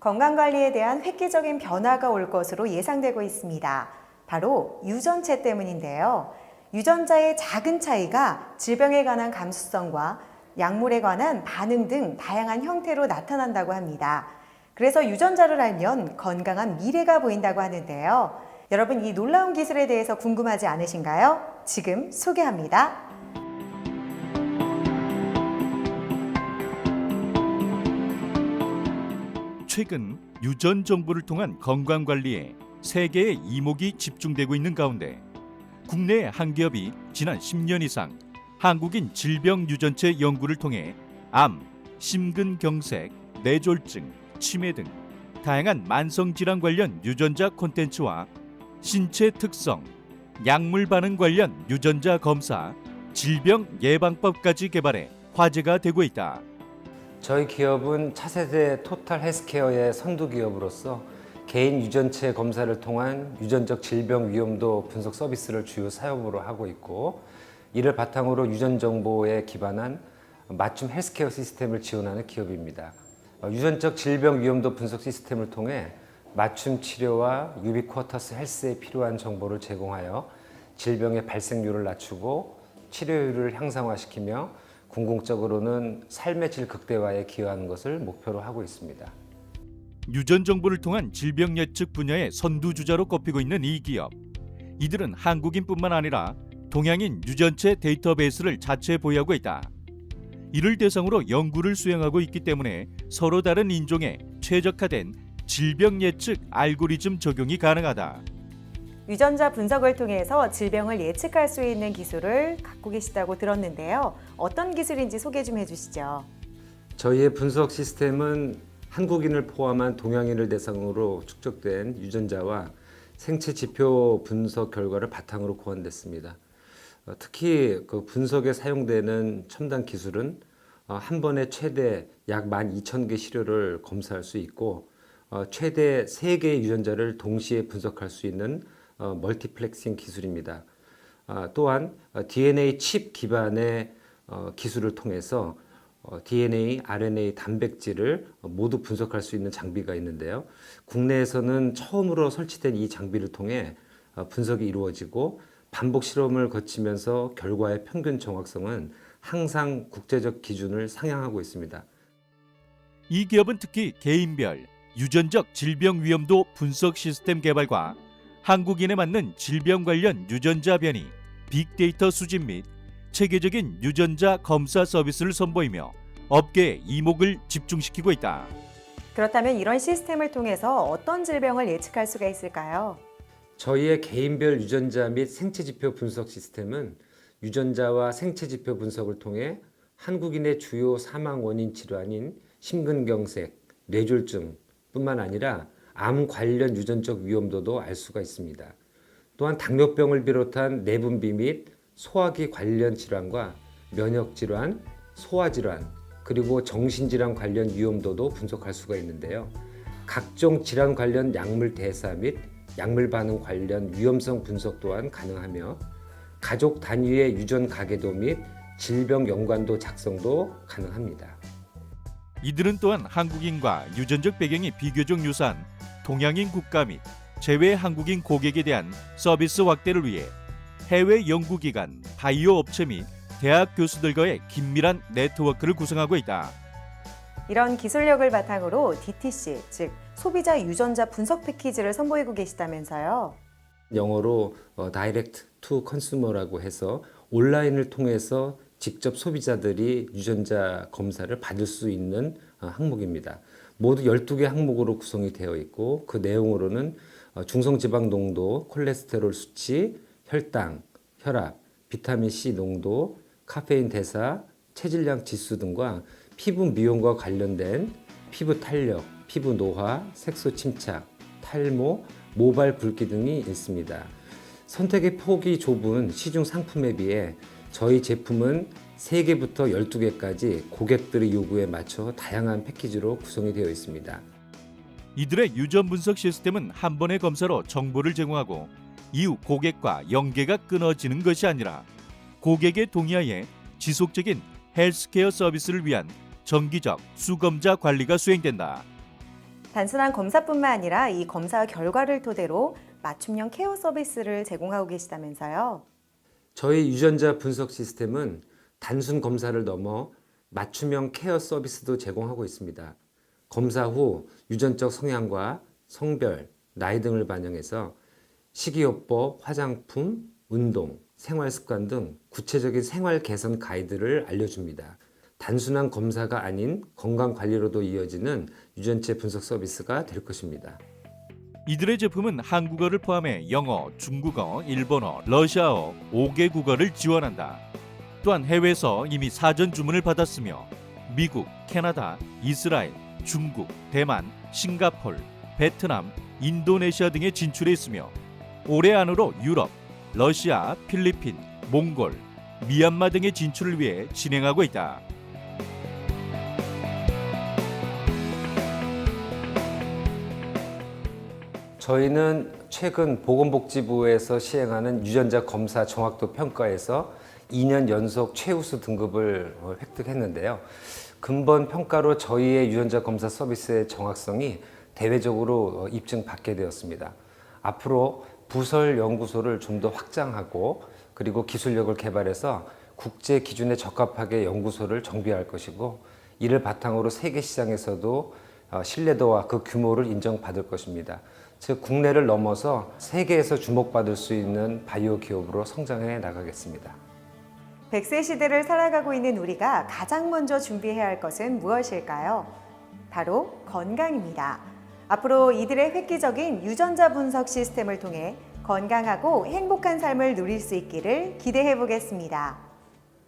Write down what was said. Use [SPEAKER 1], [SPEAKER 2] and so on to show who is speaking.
[SPEAKER 1] 건강관리에 대한 획기적인 변화가 올 것으로 예상되고 있습니다. 바로 유전체 때문인데요. 유전자의 작은 차이가 질병에 관한 감수성과 약물에 관한 반응 등 다양한 형태로 나타난다고 합니다. 그래서 유전자를 알면 건강한 미래가 보인다고 하는데요. 여러분, 이 놀라운 기술에 대해서 궁금하지 않으신가요? 지금 소개합니다.
[SPEAKER 2] 최근 유전 정보를 통한 건강관리에 세계의 이목이 집중되고 있는 가운데 국내 한 기업이 지난 10년 이상 한국인 질병 유전체 연구를 통해 암, 심근경색, 뇌졸중, 치매 등 다양한 만성질환 관련 유전자 콘텐츠와 신체 특성, 약물 반응 관련 유전자 검사, 질병 예방법까지 개발해 화제가 되고 있다.
[SPEAKER 3] 저희 기업은 차세대 토탈 헬스케어의 선두 기업으로서 개인 유전체 검사를 통한 유전적 질병 위험도 분석 서비스를 주요 사업으로 하고 있고, 이를 바탕으로 유전 정보에 기반한 맞춤 헬스케어 시스템을 지원하는 기업입니다. 유전적 질병 위험도 분석 시스템을 통해 맞춤 치료와 유비쿼터스 헬스에 필요한 정보를 제공하여 질병의 발생률을 낮추고 치료율을 향상화시키며 궁극적으로는 삶의 질 극대화에 기여하는 것을 목표로 하고 있습니다.
[SPEAKER 2] 유전 정보를 통한 질병 예측 분야의 선두주자로 꼽히고 있는 이 기업. 이들은 한국인뿐만 아니라 동양인 유전체 데이터베이스를 자체 보유하고 있다. 이를 대상으로 연구를 수행하고 있기 때문에 서로 다른 인종에 최적화된 질병 예측 알고리즘 적용이 가능하다.
[SPEAKER 1] 유전자 분석을 통해서 질병을 예측할 수 있는 기술을 갖고 계시다고 들었는데요. 어떤 기술인지 소개 좀 해주시죠.
[SPEAKER 3] 저희의 분석 시스템은 한국인을 포함한 동양인을 대상으로 축적된 유전자와 생체 지표 분석 결과를 바탕으로 고안됐습니다. 특히 그 분석에 사용되는 첨단 기술은 한 번에 최대 약 12,000개 시료를 검사할 수 있고, 최대 3개의 유전자를 동시에 분석할 수 있는 멀티플렉싱 기술입니다. 또한 DNA 칩 기반의 기술을 통해서 DNA, RNA, 단백질을 모두 분석할 수 있는 장비가 있는데요. 국내에서는 처음으로 설치된 이 장비를 통해 분석이 이루어지고, 반복 실험을 거치면서 결과의 평균 정확성은 항상 국제적 기준을 상향하고 있습니다.
[SPEAKER 2] 이 기업은 특히 개인별 유전적 질병 위험도 분석 시스템 개발과 한국인에 맞는 질병 관련 유전자 변이, 빅데이터 수집 및 체계적인 유전자 검사 서비스를 선보이며 업계의 이목을 집중시키고 있다.
[SPEAKER 1] 그렇다면 이런 시스템을 통해서 어떤 질병을 예측할 수가 있을까요?
[SPEAKER 3] 저희의 개인별 유전자 및 생체 지표 분석 시스템은 유전자와 생체 지표 분석을 통해 한국인의 주요 사망 원인 질환인 심근경색, 뇌졸중뿐만 아니라 암 관련 유전적 위험도도 알 수가 있습니다. 또한 당뇨병을 비롯한 내분비 및 소화기 관련 질환과 면역 질환, 소화 질환, 그리고 정신질환 관련 위험도도 분석할 수가 있는데요. 각종 질환 관련 약물 대사 및 약물 반응 관련 위험성 분석 또한 가능하며, 가족 단위의 유전 가계도 및 질병 연관도 작성도 가능합니다.
[SPEAKER 2] 이들은 또한 한국인과 유전적 배경이 비교적 유사한 동양인 국가 및 제외 한국인 고객에 대한 서비스 확대를 위해 해외 연구기관, 바이오 업체 및 대학 교수들과의 긴밀한 네트워크를 구성하고 있다.
[SPEAKER 1] 이런 기술력을 바탕으로 DTC, 즉 소비자 유전자 분석 패키지를 선보이고 계시다면서요.
[SPEAKER 3] 영어로 Direct to Consumer라고 해서 온라인을 통해서 직접 소비자들이 유전자 검사를 받을 수 있는 항목입니다. 모두 12개 항목으로 구성이 되어 있고, 그 내용으로는 중성지방 농도, 콜레스테롤 수치, 혈당, 혈압, 비타민C 농도, 카페인 대사, 체질량 지수 등과 피부 미용과 관련된 피부 탄력, 피부 노화, 색소 침착, 탈모, 모발 붉기 등이 있습니다. 선택의 폭이 좁은 시중 상품에 비해 저희 제품은 3개부터 12개까지 고객들의 요구에 맞춰 다양한 패키지로 구성이 되어 있습니다.
[SPEAKER 2] 이들의 유전 분석 시스템은 한 번의 검사로 정보를 제공하고 이후 고객과 연계가 끊어지는 것이 아니라 고객의 동의하에 지속적인 헬스케어 서비스를 위한 정기적 수검자 관리가 수행된다.
[SPEAKER 1] 단순한 검사뿐만 아니라 이 검사 결과를 토대로 맞춤형 케어 서비스를 제공하고 계시다면서요.
[SPEAKER 3] 저희 유전자 분석 시스템은 단순 검사를 넘어 맞춤형 케어 서비스도 제공하고 있습니다. 검사 후 유전적 성향과 성별, 나이 등을 반영해서 식이요법, 화장품, 운동, 생활 습관 등 구체적인 생활 개선 가이드를 알려줍니다. 단순한 검사가 아닌 건강 관리로도 이어지는 유전체 분석 서비스가 될 것입니다.
[SPEAKER 2] 이들의 제품은 한국어를 포함해 영어, 중국어, 일본어, 러시아어 5개 국어를 지원한다. 또한 해외에서 이미 사전 주문을 받았으며 미국, 캐나다, 이스라엘, 중국, 대만, 싱가폴, 베트남, 인도네시아 등에 진출해 있으며 올해 안으로 유럽, 러시아, 필리핀, 몽골, 미얀마 등의 진출을 위해 진행하고 있다.
[SPEAKER 3] 저희는 최근 보건복지부에서 시행하는 유전자 검사 정확도 평가에서 2년 연속 최우수 등급을 획득했는데요. 근본 평가로 저희의 유전자 검사 서비스의 정확성이 대외적으로 입증받게 되었습니다. 앞으로 부설 연구소를 좀 더 확장하고 그리고 기술력을 개발해서 국제 기준에 적합하게 연구소를 정비할 것이고 이를 바탕으로 세계 시장에서도 신뢰도와 그 규모를 인정받을 것입니다. 즉 국내를 넘어서 세계에서 주목받을 수 있는 바이오 기업으로 성장해 나가겠습니다.
[SPEAKER 1] 100세 시대를 살아가고 있는 우리가 가장 먼저 준비해야 할 것은 무엇일까요? 바로 건강입니다. 앞으로 이들의 획기적인 유전자 분석 시스템을 통해 건강하고 행복한 삶을 누릴 수 있기를 기대해 보겠습니다.